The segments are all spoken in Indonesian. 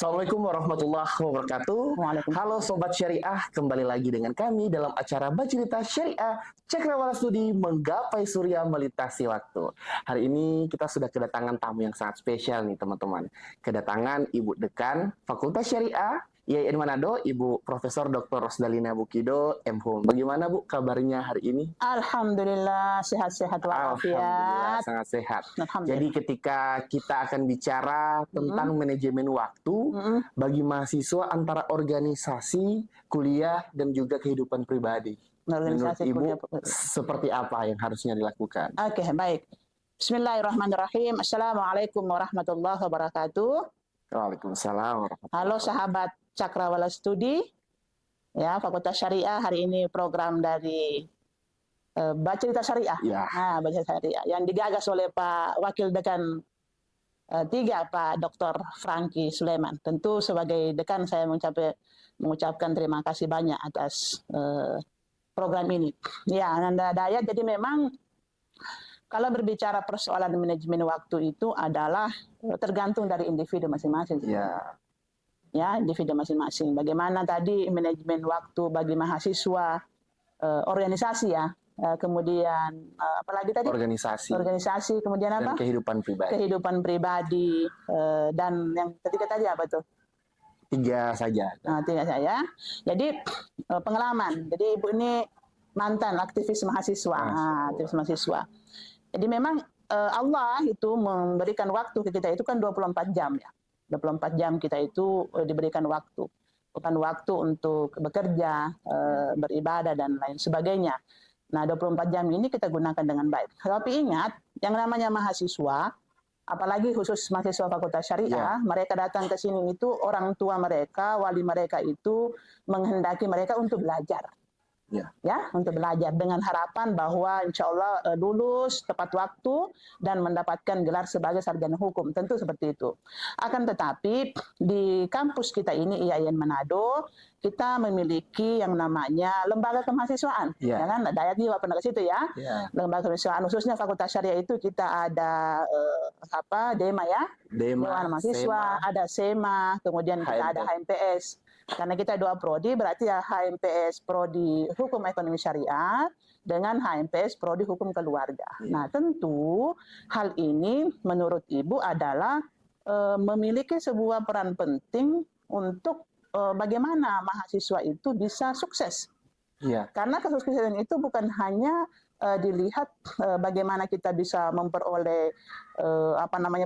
Assalamualaikum warahmatullahi wabarakatuh. Waalaikumsalam. Halo Sobat Syariah, kembali lagi dengan kami dalam acara Bacirita Syariah Cakrawala Studi Menggapai Surya Melintasi Waktu. Hari ini kita sudah kedatangan tamu yang sangat spesial nih teman-teman. Kedatangan Ibu Dekan Fakultas Syariah IAIN Manado, Ibu Profesor Dr. Rosdalina Bukido, MHum. Bagaimana Bu kabarnya hari ini? Alhamdulillah sehat-sehat Alhamdulillah walafiat. sangat sehat. Alhamdulillah. Jadi ketika kita akan bicara tentang manajemen waktu bagi mahasiswa antara organisasi, kuliah, dan juga kehidupan pribadi. Menurut Organisasi Ibu, kuliah. seperti apa yang harusnya dilakukan? Oke, baik. Bismillahirrahmanirrahim. Assalamualaikum warahmatullahi wabarakatuh. Waalaikumsalam warahmatullahi Halo wabarakatuh. sahabat Cakrawala Studi, ya Fakultas Syariah. Hari ini program dari Bacirita Syariah. Ya. Nah, Bacirita Syariah yang digagas oleh Pak Wakil Dekan 3 Pak Dr. Franky Sulaiman. Tentu sebagai dekan saya mengucapkan terima kasih banyak atas program ini. Ya, Nanda Daya. Jadi memang kalau berbicara persoalan manajemen waktu itu adalah tergantung dari individu masing-masing. Ya. Ya, individu masing-masing. Bagaimana tadi manajemen waktu bagi mahasiswa, organisasi ya, kemudian apalagi tadi organisasi, kemudian apa? Dan kehidupan pribadi. Kehidupan pribadi, dan yang ketiga tadi apa tuh? 3 saja. Nah, 3 saja. Jadi pengalaman. Jadi Ibu ini mantan aktivis mahasiswa. Aktivis mahasiswa. Jadi memang Allah itu memberikan waktu ke kita itu kan 24 jam ya. 24 jam kita itu diberikan waktu. Bukan waktu untuk bekerja, beribadah, dan lain sebagainya. Nah, 24 jam ini kita gunakan dengan baik. Tapi ingat, yang namanya mahasiswa, apalagi khusus mahasiswa Fakultas Syariah, mereka datang ke sini itu orang tua mereka, wali mereka itu menghendaki mereka untuk belajar. Ya, untuk belajar dengan harapan bahwa insya Allah lulus tepat waktu dan mendapatkan gelar sebagai sarjana hukum. Tentu seperti itu. Akan tetapi di kampus kita ini IAIN Manado, kita memiliki yang namanya lembaga kemahasiswaan. Ya kan, Dayat juga pernah ke situ ya. Lembaga kemahasiswaan khususnya Fakultas Syariah itu kita ada DEMA ya. Dewan Mahasiswa, ada SEMA, kemudian kita ada HMPS. Karena kita 2 prodi, berarti ya HMPS Prodi Hukum Ekonomi Syariah dengan HMPS Prodi Hukum Keluarga. Nah, tentu hal ini menurut Ibu adalah memiliki sebuah peran penting untuk bagaimana mahasiswa itu bisa sukses. Karena kesuksesan itu bukan hanya dilihat bagaimana kita bisa memperoleh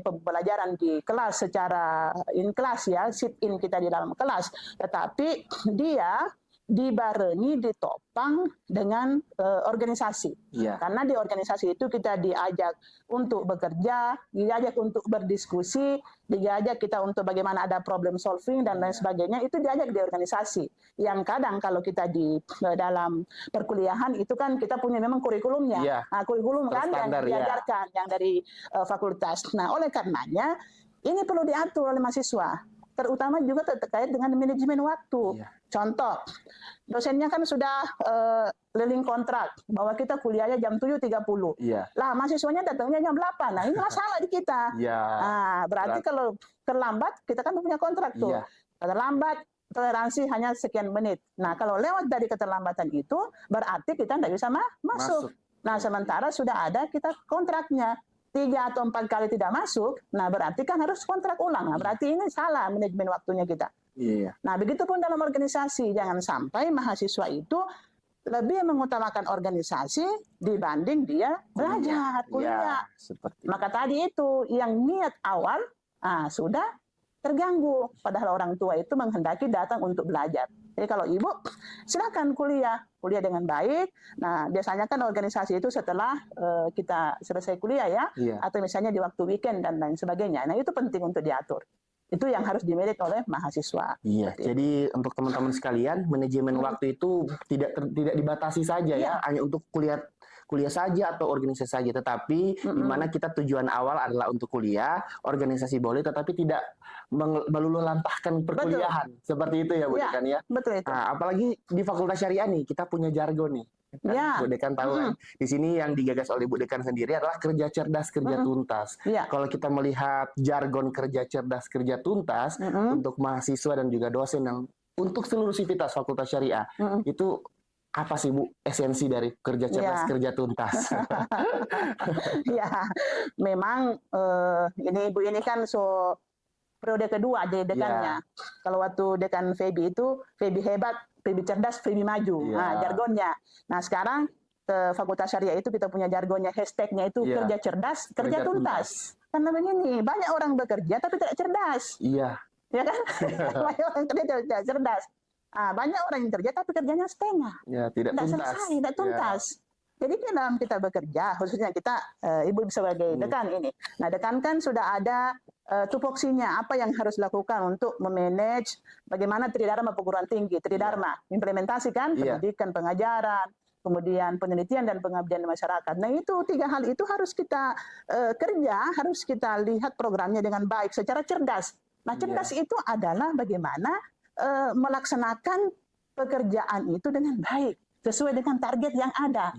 pembelajaran di kelas secara in kelas ya, sit in kita di dalam kelas, tetapi dia dibarengi, ditopang dengan organisasi. Karena di organisasi itu kita diajak untuk bekerja, diajak untuk berdiskusi, diajak kita untuk bagaimana ada problem solving dan lain sebagainya, itu diajak di organisasi. Yang kadang kalau kita di dalam perkuliahan itu kan kita punya memang kurikulumnya. Kurikulum kan yang diajarkan, yang dari fakultas. Nah, oleh karenanya ini perlu diatur oleh mahasiswa. Terutama juga terkait dengan manajemen waktu. Contoh, dosennya kan sudah keliling kontrak bahwa kita kuliahnya jam 7.30. Lah, mahasiswanya datangnya jam 8. Nah, ini masalah di kita. Nah, berarti kalau terlambat, kita kan punya kontrak tuh. Terlambat, toleransi hanya sekian menit. Nah, kalau lewat dari keterlambatan itu, berarti kita tidak bisa masuk. Nah, sementara sudah ada kita kontraknya. 3 atau 4 kali tidak masuk, nah berarti kan harus kontrak ulang. Nah, berarti ini salah manajemen waktunya kita. Nah, begitupun dalam organisasi. Jangan sampai mahasiswa itu lebih mengutamakan organisasi dibanding dia belajar, kuliah. Maka tadi itu, yang niat awal sudah terganggu. Padahal orang tua itu menghendaki datang untuk belajar. Jadi kalau Ibu, silakan kuliah dengan baik. Nah, biasanya kan organisasi itu setelah kita selesai kuliah ya, atau misalnya di waktu weekend dan lain sebagainya. Nah, itu penting untuk diatur. Itu yang harus dimiliki oleh mahasiswa. Jadi untuk teman-teman sekalian, manajemen waktu itu tidak dibatasi saja ya, hanya untuk kuliah saja atau organisasi saja, tetapi di mana kita tujuan awal adalah untuk kuliah, organisasi boleh, tetapi tidak melulu lantahkan perkuliahan. Seperti itu ya Bu Dekan ya. Betul itu. Nah, apalagi di Fakultas Syariah nih, kita punya jargon nih. Kan, Ya. Bu Dekan tahu kan, di sini yang digagas oleh Bu Dekan sendiri adalah kerja cerdas, kerja tuntas. Ya. Kalau kita melihat jargon kerja cerdas, kerja tuntas untuk mahasiswa dan juga dosen yang untuk seluruh sivitas Fakultas Syariah, itu apa sih Bu esensi dari kerja cerdas, kerja tuntas? Ya, memang ini Ibu ini kan periode kedua jadi dekannya. Kalau waktu dekan Febi itu, Febi hebat, Febi cerdas, Febi maju. Nah, jargonnya. Nah, sekarang ke Fakultas Syariah itu kita punya jargonnya, hashtagnya itu kerja cerdas, kerja tuntas. Karena begini, banyak orang bekerja tapi tidak cerdas. Iya. Ya kan? Banyak orang kerja tidak cerdas. Banyak orang yang kerja tapi kerjanya setengah. Ya, tidak tuntas. Selesai, tidak tuntas. Jadi dalam kita bekerja, khususnya kita, Ibu sebagai dekan ini. Nah, dekan kan sudah ada tupoksinya, apa yang harus dilakukan untuk memanage bagaimana Tridharma perguruan tinggi, Tridharma, implementasikan pendidikan, pengajaran, kemudian penelitian dan pengabdian di masyarakat. Nah, itu 3 hal itu harus kita kerja, harus kita lihat programnya dengan baik, secara cerdas. Nah, cerdas itu adalah bagaimana melaksanakan pekerjaan itu dengan baik, sesuai dengan target yang ada.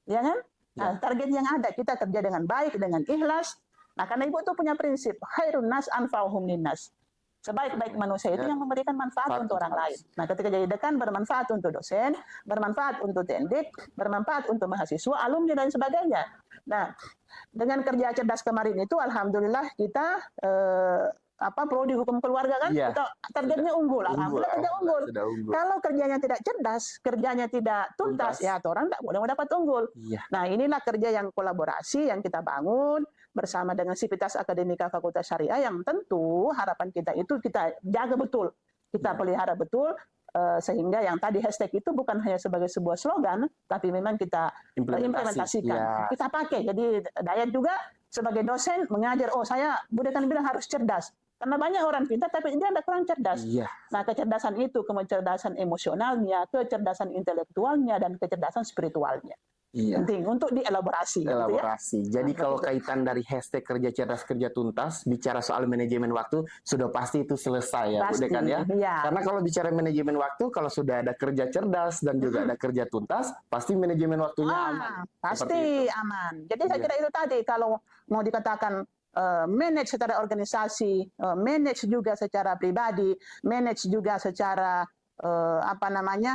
Ya kan? Nah, target yang ada, kita kerja dengan baik, dengan ikhlas. Nah, karena Ibu itu punya prinsip, khairun nas anfa'uhum linnas. Sebaik-baik manusia itu yang memberikan manfaat untuk orang lain. Nah, ketika jadi dekan, bermanfaat untuk dosen, bermanfaat untuk tendik, bermanfaat untuk mahasiswa, alumni, dan sebagainya. Nah, dengan kerja cerdas kemarin itu, alhamdulillah kita prodi hukum keluarga kan, kita targetnya unggul, alhamdulillah kerja unggul. Kalau kerjanya tidak cerdas, kerjanya tidak tuntas, ya orang tidak boleh dapat unggul. Nah, inilah kerja yang kolaborasi yang kita bangun bersama dengan Sivitas Akademika Fakultas Syariah, yang tentu harapan kita itu kita jaga betul, kita pelihara betul, sehingga yang tadi hashtag itu bukan hanya sebagai sebuah slogan, tapi memang kita implementasikan, kita pakai. Jadi Dayat juga sebagai dosen mengajar, saya Bu Dekan bilang harus cerdas. Karena banyak orang pintar, tapi dia ada kurang cerdas. Nah, kecerdasan itu, kecerdasan emosionalnya, kecerdasan intelektualnya, dan kecerdasan spiritualnya. Penting untuk dielaborasi. Elaborasi. Jadi kalau kaitan dari hashtag kerja cerdas, kerja tuntas, bicara soal manajemen waktu, sudah pasti itu selesai ya, Bu Dekan ya? Karena kalau bicara manajemen waktu, kalau sudah ada kerja cerdas dan juga ada kerja tuntas, pasti manajemen waktunya aman. Pasti aman. Jadi saya kira itu tadi, kalau mau dikatakan manage secara organisasi, manage juga secara pribadi, manage juga secara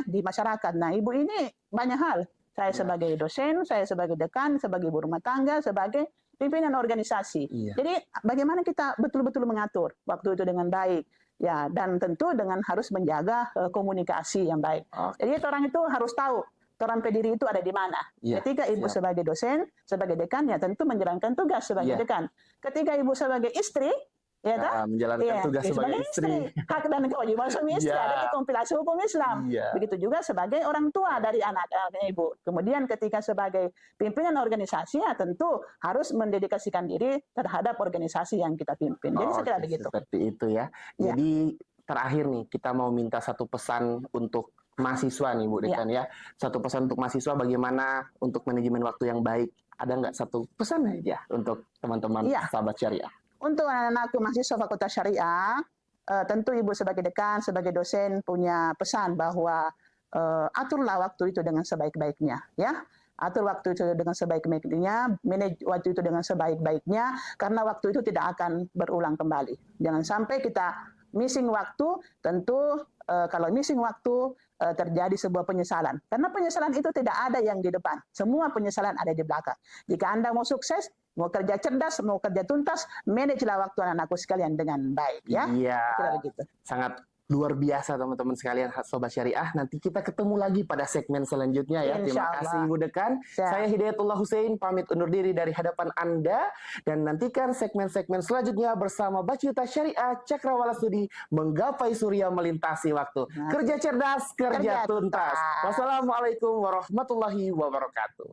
di masyarakat. Nah, Ibu ini banyak hal. Saya sebagai dosen, saya sebagai dekan, sebagai ibu rumah tangga, sebagai pimpinan organisasi. Jadi bagaimana kita betul-betul mengatur waktu itu dengan baik, ya, dan tentu dengan harus menjaga komunikasi yang baik. Jadi orang itu harus tahu orang pediri itu ada di mana. Ketika Ibu sebagai dosen, sebagai dekan, ya tentu menjalankan tugas sebagai dekan. Ketika Ibu sebagai istri, ya menjalankan tugas sebagai istri. Hak dan kewajiban suami istri ada di kompilasi hukum Islam. Begitu juga sebagai orang tua dari anak-anaknya Ibu. Kemudian ketika sebagai pimpinan organisasi, ya tentu harus mendedikasikan diri terhadap organisasi yang kita pimpin. Jadi saya kira begitu. Seperti itu ya. Jadi terakhir nih, kita mau minta satu pesan untuk mahasiswa nih Bu Dekan ya. Satu pesan untuk mahasiswa bagaimana untuk manajemen waktu yang baik. Ada nggak satu pesan aja untuk teman-teman sahabat syariah? Untuk anak-anakku mahasiswa Fakultas Syariah, tentu Ibu sebagai dekan, sebagai dosen punya pesan bahwa aturlah waktu itu dengan sebaik-baiknya, ya. Atur waktu itu dengan sebaik-baiknya, manage waktu itu dengan sebaik-baiknya, karena waktu itu tidak akan berulang kembali. Jangan sampai kita missing waktu, tentu kalau missing waktu terjadi sebuah penyesalan. Karena penyesalan itu tidak ada yang di depan. Semua penyesalan ada di belakang. Jika Anda mau sukses, mau kerja cerdas, mau kerja tuntas, manajelah waktu anak-anakku sekalian dengan baik. Ya, kira begitu. Sangat luar biasa teman-teman sekalian Sobat Syariah. Nanti kita ketemu lagi pada segmen selanjutnya ya. Terima kasih Ibu Dekan. Saya Hidayatullah Hussein pamit undur diri dari hadapan Anda, dan nantikan segmen-segmen selanjutnya bersama Bacita Syariah Cakrawala Studi menggapai surya melintasi waktu. Kerja cerdas, kerja tuntas. Wassalamualaikum warahmatullahi wabarakatuh.